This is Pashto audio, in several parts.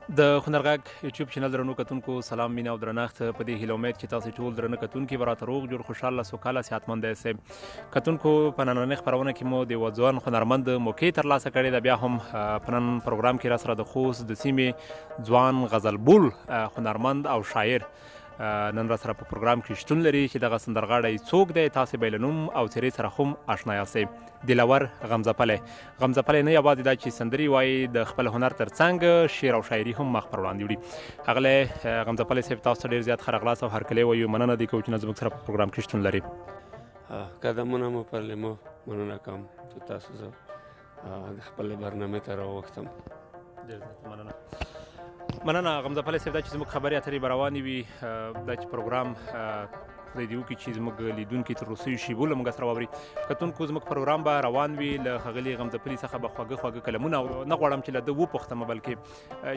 د هنرغږ یوټیوب چینل درنو کتونکو سلام مینه او درنښت په دې هیله امید چې تاسو ټول درنه کتونکي به راته روغ جوړ خوشحاله سوکاله صحتمند یاست. کتونکو په نننۍ خپرونه کې مو د یوه ځوان هنرمند موقع ترلاسه کړې ده. بیا هم په نن پروګرام کې راسره د خوست د سیمې ځوان غزلبول هنرمند او شاعر نن راسره په پروګرام کې شتون لري چې دغه سندرغاړی څوک دی تاسې به یې له نوم او څېرې سره هم اشنا یاستئ. دلاور غمزه پلی نه یوازې دا چې سندرې وایي د خپل هنر تر څنګ شعر او شاعري هم مخ پر وړاندې وړي. ښاغلی غمزه پلی صاحب تاسو ته ډېر زیات ښه راغلاست او هرکلی وایو. مننه دی کوو چې نن زموږ سره په پروګرام کې شتون لري. قدمونه مو پر لیمو مننه کوم چې تاسو زه د خپلې برنامې ته راوغوښتم. ډېر زیات مننه غمزه پلی صاحب. دا چې زموږ خبرې اترې به روانې وي، دا چې پروګرام خدای دې وکړي چې زموږ لیدونکي تر روسیو شیبو له موږ سره واوري. کتونکو زموږ پروګرام به روان وي، له ښاغلي غمزه پلي څخه به خواږه کلمونه نه غواړم چې له ده وپوښتم، بلکې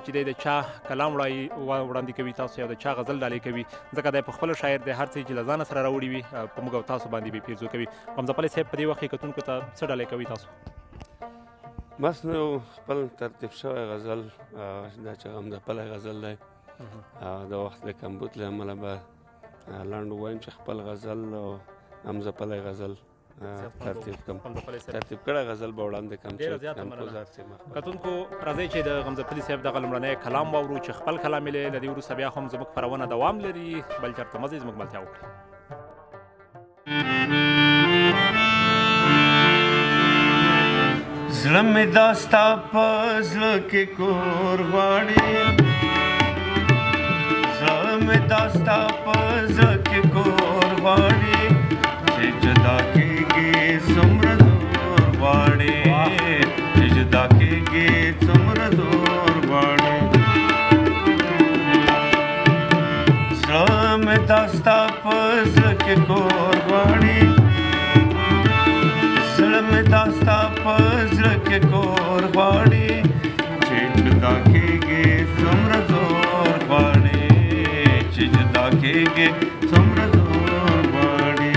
چې دی د چا کلام وړاندې کوي تاسو یا د چا غزل ډالۍ کوي، ځکه دی په خپله شاعر دی. هر څه چې له ځانه سره راوړي وي په موږ او تاسو باندې به پیرزو کوي. غمزه پلي صاحب په دې وخت کې کتونکو ته څه ډالۍ کوي تاسو؟ بس نو خپل ترتیب شوی غزل دا چې غمزه پلی غزل دی د وخت د کمبود له امله به لنډ ووایم چې خپل غزل او غمزه پلی غزل ترتیب کړی غزل به وړاندې کړم چې کمپوزر صاحب. کتونکو راځئ چې د غمزه پلي صاحب دغه لومړنی کلام واورو چې خپل کلام یې له دې وروسته بیا هم زموږ خپرونه دوام لري. بل چېرته مه ځئ، زموږ ملتیا وکړئ. زړه مې دا ستا په زړه کې کور غواړي، زړه مې دا ستا په زړه کې کور غواړي، چې جدا کېږي څومره زور غواړي، چې جدا کېږي څومره زور غواړي. زړه مې دا ستا په زړه کې کور غواړي، زړه مې دا ستا په زړه کې کور غواړي، چې جدا کېږي څومره زور غواړي، چې جدا کېږي څومره زور غواړي.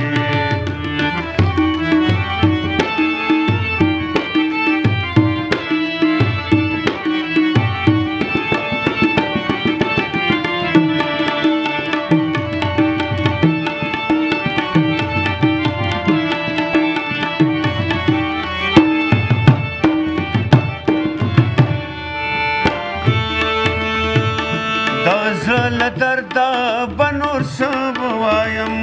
له درده به نور څه ووایم،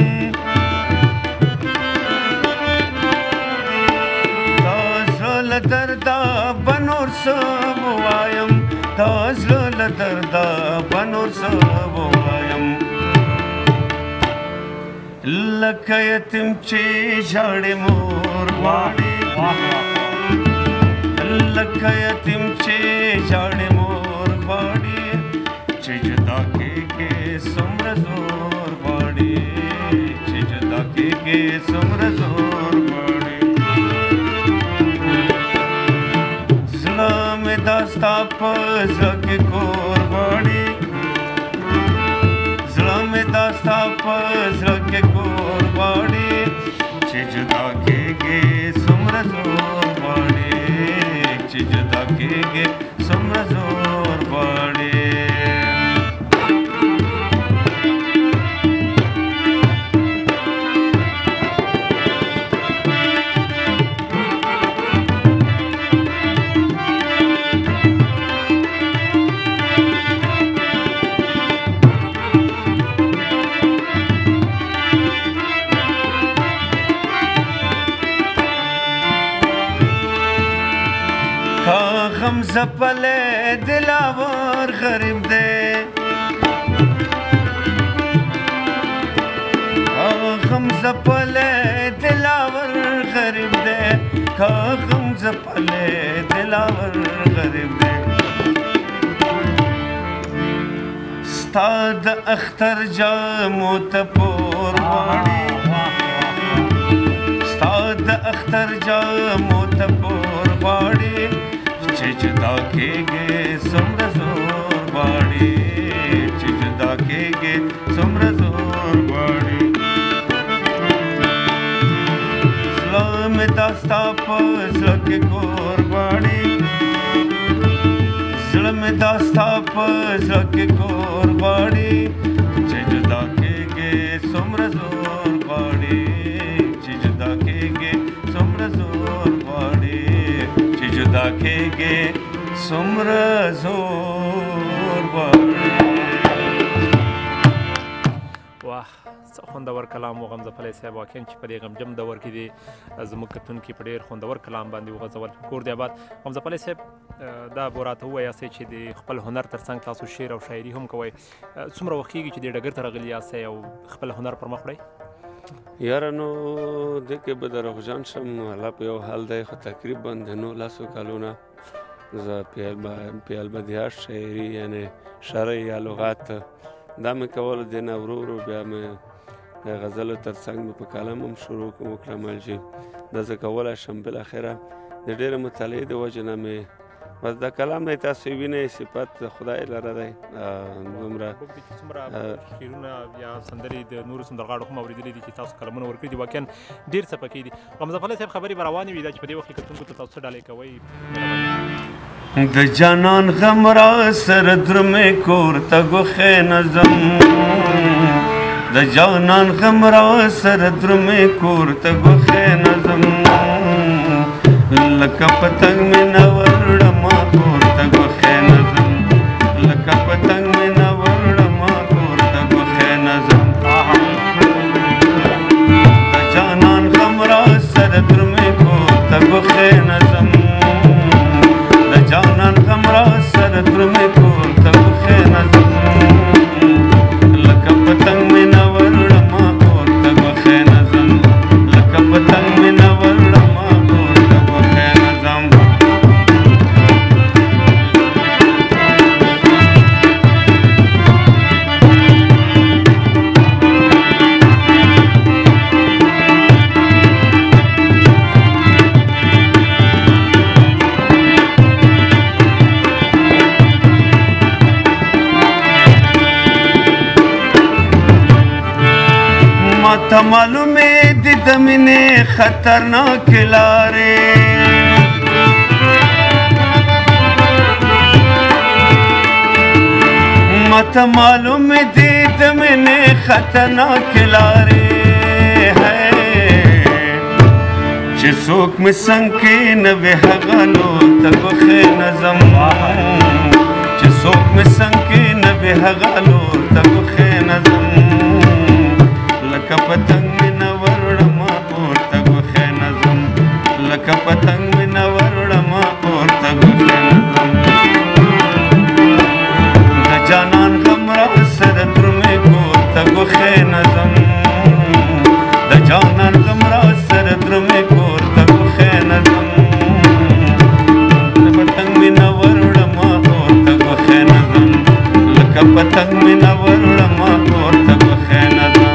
دا زړه له درده به نور څه ووایم، دا زړه له درده به نور څه ووایم. لکه یتیم چې ژاړي مور غواړي، لکه یتیم چې ژاړي مور غواړي، چې جدا کېږي څومره زور غواړي، چې جدا کېږي څومره زور غواړي. زړه مې دا ستا په زړه کې کور غواړي، زړه مې دا ستا په زړه کې کور غواړي، چې جدا کېږي څومره زور غواړي، چې جدا کېږي څومره زور غواړي. غمزه پلی دلاور غریب دی، غمزه پلی دلاور غریب دی، غمزه پلی دلاور غریب دی. ستا د اختر جامو ته پور غواړي، ستا د اختر جامو ته پور غواړي، چې جدا کېږي څومره زور غواړي، چې جدا کېږي څومره زور غواړي. زړه مې دا ستا په زړه کې کور غواړي، زړه مې مې دا ستا په زړه کې کور غواړي چې جدا کېږې څومره زور غواړي چې جدا کېږې څومره زور غواړي چې جدا کېږې څومره زور غواړي. واه څه خوندور کلام و غمزه صاحب، واقعا چې په دې غمجن دور کې دی زموږ کتونکي په ډېر خوندور کلام باندې وغځول. کور دې آباد. غمزه صاحب دا به راته ووایاستئ چې د خپل هنر تر څنګ تاسو شعر او شاعري هم کوئ، څومره وخت کېږي چې دې ډګر ته راغلي یاستئ او خپل هنر پر مخ وړئ؟ یاره نو دې کې به دروغجن شم، الله په یو حال دی، خو تقریبا د 19 کلونه زه په البدیهه شاعري یعنې شرعي یا لغات دا مې کول، دې نه ورو ورو بیا مې د غزلو تر څنګ مې په کلم هم شروع وکړم چې دا زه کولی شم. بالاخره د ډېرې مطالعې د وجې نه مې بس دا کلام دی، تاسو وینئ صفت د خدای لره دی. دومره څومره شعرونه یا سندرې د نورو سندرغاړو هم اورېدلي دي چې تاسو قلمونه ورکړي دي، واقعا ډېر څه پکې دي. غمزه صاحب خبرې به روانې وي دا چې په دې وخت کې کتونکو ته تاسو څه ډالۍ کوئ؟ د جانان غم را سره درومې کور ته ګوښې نظم، د جانان غم را سره درومې کور ته ګوښې نظم، لکه پتنګ مې نه وړمه کور ته ګوښې نظم، لکه پتنګ مې نه وړمه کور ته ګوښې نظم. د جانان غم را سره درومې کور ته ګوښې نظم، جانان غم را سره درومې کور ته ګوښې نظم، لکه پتنګ مې نه وړمه کور ته ګوښې نظم، لکه پتنګ مې نه وړمه کور ته ګوښې نظم. ته معلومې دي د مینې خطرناکې لارې، ماته معلومې دي د مینې خطرناکې لارې، چې څوک مې څنګ کې نه وي هغه نو ته ګوښې نظم، چې څوک مې څنګ کې نه وي هغه نو ته ګوښې نظم، لکه پتنګ مې نه وړمه کور ته ګوښې نظم، لکه پتنګ مې نه وړمه کور ته ګوښې نظم. د جانان غم را سره درومې کور ته ګوښې نظم، د جانان غم را سره درومې کور ته ګوښې نظم، پتنګ مې نه وړمه کور ته ګوښې نظم، لکه پتنګ مې نه وړمه کور ته ګوښې نظم.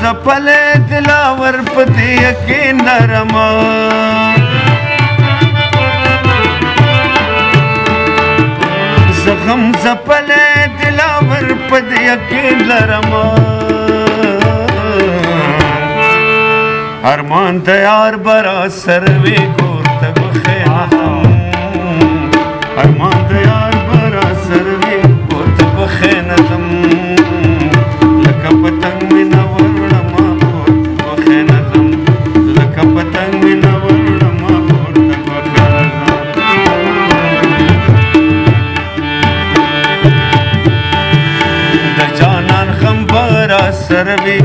زپلې دلاور په دې یقین لرمه، زغم زپلې دلاور په دې یقین لرمه، ارمان د یار برا سروي کور ته ګوښې نظم، ارمان د یار برا سروي کور ته ګوښې نظم، لکه پتنګ مې نه وړمه کور ته ګوښې نظم، لکه پتنګ مې نه وړمه کور ته ګوښې نظم. د جانان غم را سره وي،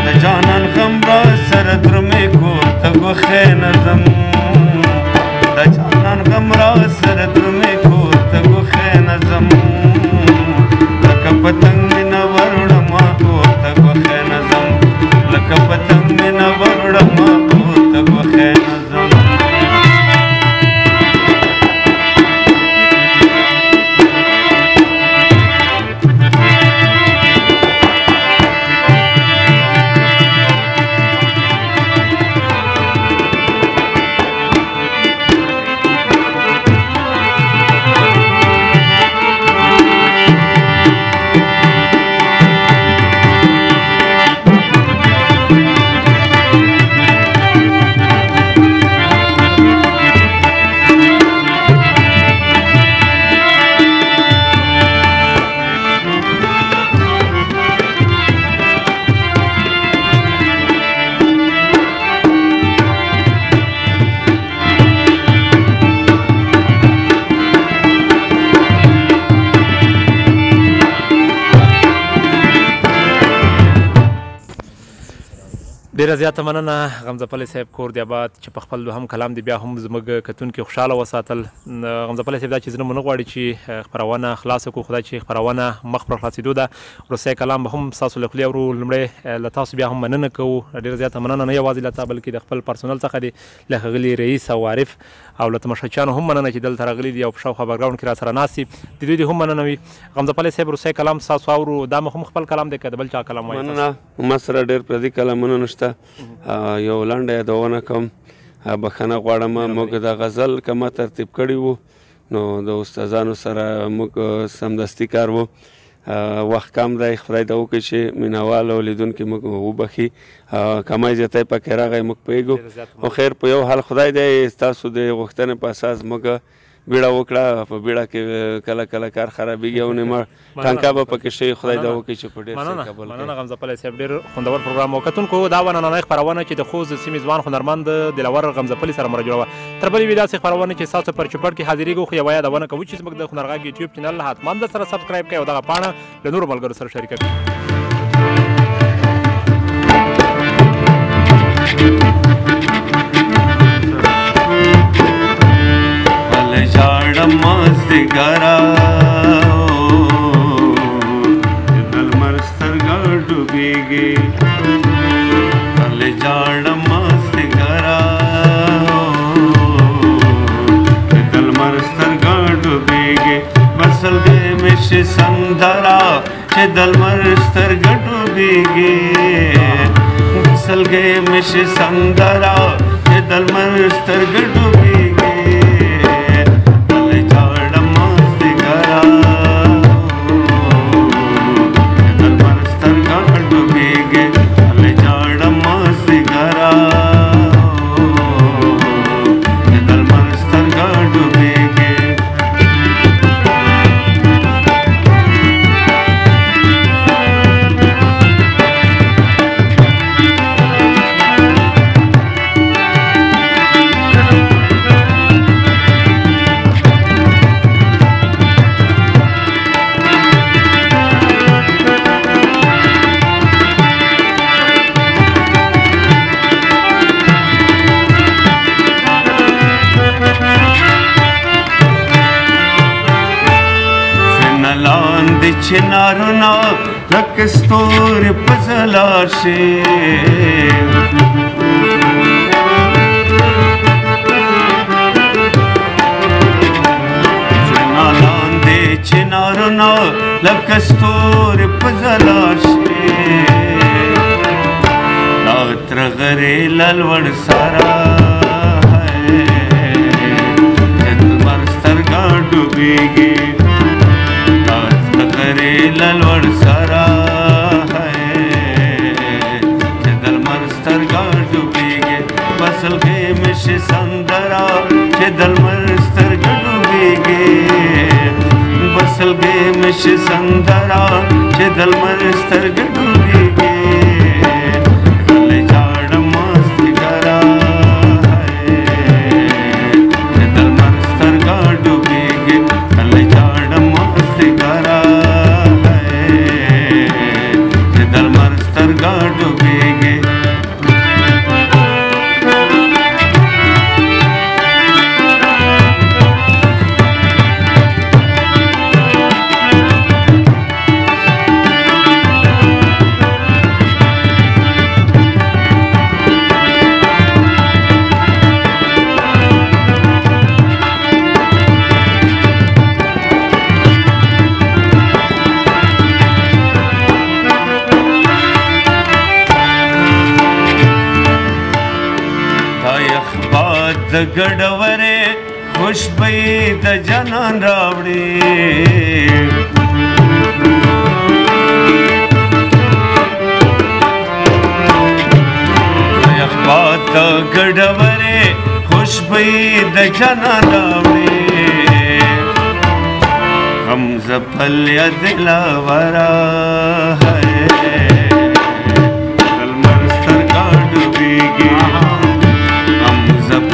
د جانان غم را سره درومې کور ته ګوښې نظم، د جانان غم را سره درومې کور ته ګوښې نظم، لکه پتنګ مې نه وړمه کور ته ګوښې نظم، لکه پتنګ مې نه وړمه کور ته ګوښې نظم. ډیره زیاته مننه غمزه صاحب کور دی آباد چې په خپل دوهم کلام دی بیا هم زموږ کتونکي خوشحاله وساتل. غمزه صاحب دا چې زه نه غواړي چې خپرونه خلاصه کړو، خدای چې خپرونه مخ پر خلاصېدو ده. وروستی کلام به هم ستاسو له خولې اورو. لومړی له تاسو بیا هم مننه کوو، ډیره زیاته مننه نه یوازې له تا بلکې د خپل پرسونل څخه دي، له ښاغلي رئیس او عارف او له تماشچیانو هم مننه چې دلته راغلي دي او په شاوخوا بیکګراونډ کې راسره ناست دي، د دوی دې هم مننه وي. غمزه صاحب وروستی کلام ستاسو اورو، دا هم خپل کلام دی که د بل چا کلام وایي؟ مننه، ما سره ډېر پردي کلامونه نشته. یو لنډه یادونه کوم، بخښنه غواړم. موږ د غزل که ما ترتیب کړی وو نو د استادانو سره موږ سمدستي کار وو، وخت کم دی، خدای ته وکړي چې مینهوال او لیدونکي موږ وبخي، کمی زیاتی پکې راغی موږ پوهېږو. خو خیر په یو حال خدای دی ستاسو د غوښتنې په اساس موږ بیړه وکړه. په بیړه کې کله کله کار خرابېږي او نیمه ټانکه به پکې شي. خدای دا وکړي چې په ډېر ښه قبول کړي. مننه غمزه صاحب، ډېر خوندور پروګرام و. کتونکو دا وه نننۍ خپرونه چې د خوست د سیمې ځوان هنرمند دلور غمزه سره مره جوړه وه. تر بلې وي داسې خپرونه چې ستاسو پر چوپړ کې حاضرېږو، خو یوه یادونه کوو چې زموږ د هنرغږ یوټیوب چینل حتما درسره سبسکرایب کړئ او دغه پاڼه له نورو ملګرو سره شریکه کړئ. ژاړم مازدیګره د لمر سترګه ډوبېږي، هلې ژاړم مازدیګره د لمر سترګه ډوبېږي، بسلګۍ مې شي سندره چې د لمر سترګه ډوبېږي، بسلګۍ مې شي سندره چې د لمر سترګه ډوبېږي. چنارونه لکه ستوري په ځلا شي، زما لاندې چنارونه لکه ستوري په ځلا شي، دا تره غرې له لوړ سره د لمر سترګه ډوبېږي، للور سرا چې د لمر سترګه ډوبېږي، بسلګۍ مې شي سندره چې د لمر سترګه ډوبېږي، بسلګۍ مې شي سندره چې د لمر سترګه ډوبېږي. هلې ژاړم مازدیګره چې د لمر سترګه ډوبېږي، هلې ژاړم مازدیګره سترګه ډوبېږي. د ګډورې خوشبویي د جانان راوړي، د یخ باد د ګډورې خوشبویي د جانان راوړي، غمزه پلیا دلاوره د لمر سترګه ډوبېږي،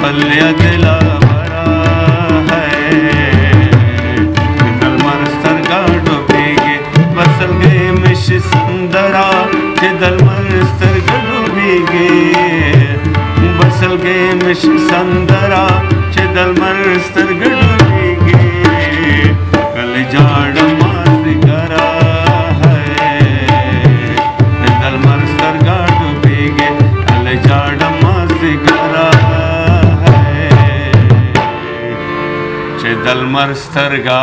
پلیا دلاورا د لمر سترګه ډوبېږي، بسلګۍ مې شي سندره چې د لمر سترګه ډوبېږي، شي سندره چې د لمر سترګې ډوبېږي کله جاړه مازدیګره د لمر سترګه ډوبېږي کله جاړه مازدیګره چې د لمر سترګه